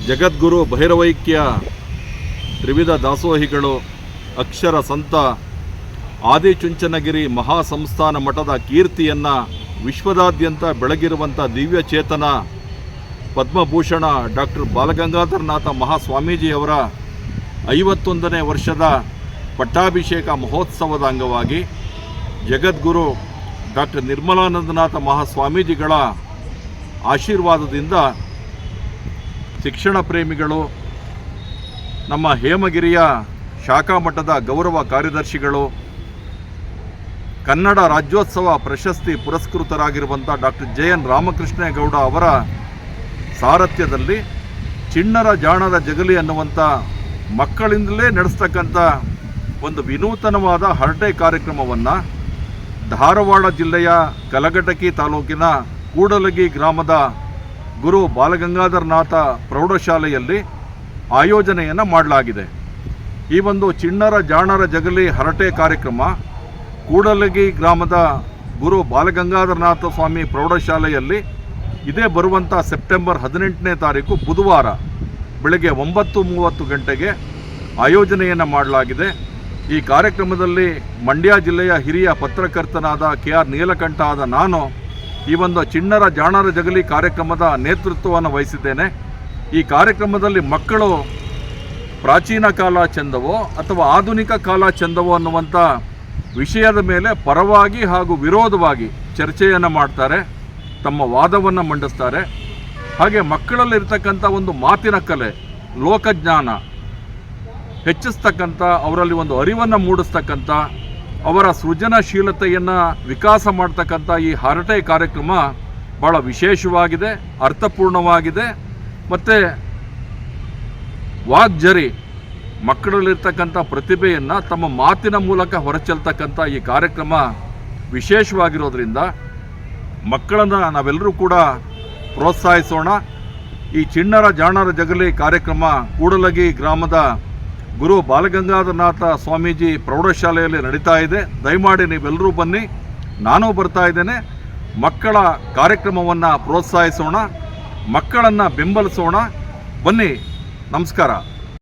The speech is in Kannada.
ಜಗದ್ಗುರು ಭೈರವೈಕ್ಯ ತ್ರಿವಿಧ ದಾಸೋಹಿಗಳು ಅಕ್ಷರ ಸಂತ ಆದಿಚುಂಚನಗಿರಿ ಮಹಾಸಂಸ್ಥಾನ ಮಠದ ಕೀರ್ತಿಯನ್ನು ವಿಶ್ವದಾದ್ಯಂತ ಬೆಳಗಿರುವಂಥ ದಿವ್ಯ ಚೇತನ ಪದ್ಮಭೂಷಣ ಡಾಕ್ಟರ್ ಬಾಲಗಂಗಾಧರನಾಥ ಮಹಾಸ್ವಾಮೀಜಿಯವರ 51ನೇ ವರ್ಷದ ಪಟ್ಟಾಭಿಷೇಕ ಮಹೋತ್ಸವದ ಅಂಗವಾಗಿ ಜಗದ್ಗುರು ಡಾಕ್ಟರ್ ನಿರ್ಮಲಾನಂದನಾಥ ಮಹಾಸ್ವಾಮೀಜಿಗಳ ಆಶೀರ್ವಾದದಿಂದ ಶಿಕ್ಷಣ ಪ್ರೇಮಿಗಳು, ನಮ್ಮ ಹೇಮಗಿರಿಯ ಶಾಖಾ ಮಠದ ಗೌರವ ಕಾರ್ಯದರ್ಶಿಗಳು, ಕನ್ನಡ ರಾಜ್ಯೋತ್ಸವ ಪ್ರಶಸ್ತಿ ಪುರಸ್ಕೃತರಾಗಿರುವಂಥ ಡಾಕ್ಟರ್ JN ರಾಮಕೃಷ್ಣೇಗೌಡ ಅವರ ಸಾರಥ್ಯದಲ್ಲಿ ಚಿಣ್ಣರ ಜಾಣರ ಜಗಲಿ ಅನ್ನುವಂಥ ಮಕ್ಕಳಿಂದಲೇ ನಡೆಸ್ತಕ್ಕಂಥ ಒಂದು ವಿನೂತನವಾದ ಹರಟೆ ಕಾರ್ಯಕ್ರಮವನ್ನು ಧಾರವಾಡ ಜಿಲ್ಲೆಯ ಕಲಘಟಕಿ ತಾಲೂಕಿನ ಕೂಡಲಗಿ ಗ್ರಾಮದ ಗುರು ಬಾಲಗಂಗಾಧರನಾಥ ಪ್ರೌಢಶಾಲೆಯಲ್ಲಿ ಆಯೋಜನೆಯನ್ನು ಮಾಡಲಾಗಿದೆ. ಈ ಒಂದು ಚಿಣ್ಣರ ಜಾಣರ ಜಗಲಿ ಹರಟೆ ಕಾರ್ಯಕ್ರಮ ಕೂಡಲಗಿ ಗ್ರಾಮದ ಗುರು ಬಾಲಗಂಗಾಧರನಾಥ ಸ್ವಾಮಿ ಪ್ರೌಢಶಾಲೆಯಲ್ಲಿ ಇದೇ ಬರುವಂಥ ಸೆಪ್ಟೆಂಬರ್ 18ನೇ ತಾರೀಕು ಬುಧವಾರ ಬೆಳಗ್ಗೆ 9:30 ಗಂಟೆಗೆ ಆಯೋಜನೆಯನ್ನು ಮಾಡಲಾಗಿದೆ. ಈ ಕಾರ್ಯಕ್ರಮದಲ್ಲಿ ಮಂಡ್ಯ ಜಿಲ್ಲೆಯ ಹಿರಿಯ ಪತ್ರಕರ್ತನಾದ KR ನೀಲಕಂಠ ಆದ ನಾನು ಈ ಒಂದು ಚಿಣ್ಣರ ಜಾಣರ ಜಗಲಿ ಕಾರ್ಯಕ್ರಮದ ನೇತೃತ್ವವನ್ನು ವಹಿಸಿದ್ದೇನೆ. ಈ ಕಾರ್ಯಕ್ರಮದಲ್ಲಿ ಮಕ್ಕಳು ಪ್ರಾಚೀನ ಕಾಲ ಚೆಂದವೋ ಅಥವಾ ಆಧುನಿಕ ಕಾಲ ಚೆಂದವೋ ಅನ್ನುವಂಥ ವಿಷಯದ ಮೇಲೆ ಪರವಾಗಿ ಹಾಗೂ ವಿರೋಧವಾಗಿ ಚರ್ಚೆಯನ್ನು ಮಾಡ್ತಾರೆ, ತಮ್ಮ ವಾದವನ್ನು ಮಂಡಿಸ್ತಾರೆ. ಹಾಗೆ ಮಕ್ಕಳಲ್ಲಿರ್ತಕ್ಕಂಥ ಒಂದು ಮಾತಿನ ಕಲೆ, ಲೋಕಜ್ಞಾನ ಹೆಚ್ಚಿಸ್ತಕ್ಕಂಥ, ಅವರಲ್ಲಿ ಒಂದು ಅರಿವನ್ನು ಮೂಡಿಸ್ತಕ್ಕಂಥ, ಅವರ ಸೃಜನಶೀಲತೆಯನ್ನು ವಿಕಾಸ ಮಾಡ್ತಕ್ಕಂಥ ಈ ಹರಟೆ ಕಾರ್ಯಕ್ರಮ ಭಾಳ ವಿಶೇಷವಾಗಿದೆ, ಅರ್ಥಪೂರ್ಣವಾಗಿದೆ. ಮತ್ತು ವಾಗ್ಜರಿ ಮಕ್ಕಳಲ್ಲಿರ್ತಕ್ಕಂಥ ಪ್ರತಿಭೆಯನ್ನು ತಮ್ಮ ಮಾತಿನ ಮೂಲಕ ಹೊರಚೆಲ್ತಕ್ಕಂಥ ಈ ಕಾರ್ಯಕ್ರಮ ವಿಶೇಷವಾಗಿರೋದ್ರಿಂದ ಮಕ್ಕಳನ್ನು ನಾವೆಲ್ಲರೂ ಕೂಡ ಪ್ರೋತ್ಸಾಹಿಸೋಣ. ಈ ಚಿಣ್ಣರ ಜಾಣರ ಜಗಲಿ ಕಾರ್ಯಕ್ರಮ ಕೂಡಲಗಿ ಗ್ರಾಮದ ಗುರು ಬಾಲಗಂಗಾಧರನಾಥ ಸ್ವಾಮೀಜಿ ಪ್ರೌಢಶಾಲೆಯಲ್ಲಿ ನಡೀತಾ ಇದೆ. ದಯಮಾಡಿ ನೀವೆಲ್ಲರೂ ಬನ್ನಿ, ನಾನೂ ಬರ್ತಾ ಇದ್ದೇನೆ. ಮಕ್ಕಳ ಕಾರ್ಯಕ್ರಮವನ್ನು ಪ್ರೋತ್ಸಾಹಿಸೋಣ, ಮಕ್ಕಳನ್ನು ಬೆಂಬಲಿಸೋಣ. ಬನ್ನಿ, ನಮಸ್ಕಾರ.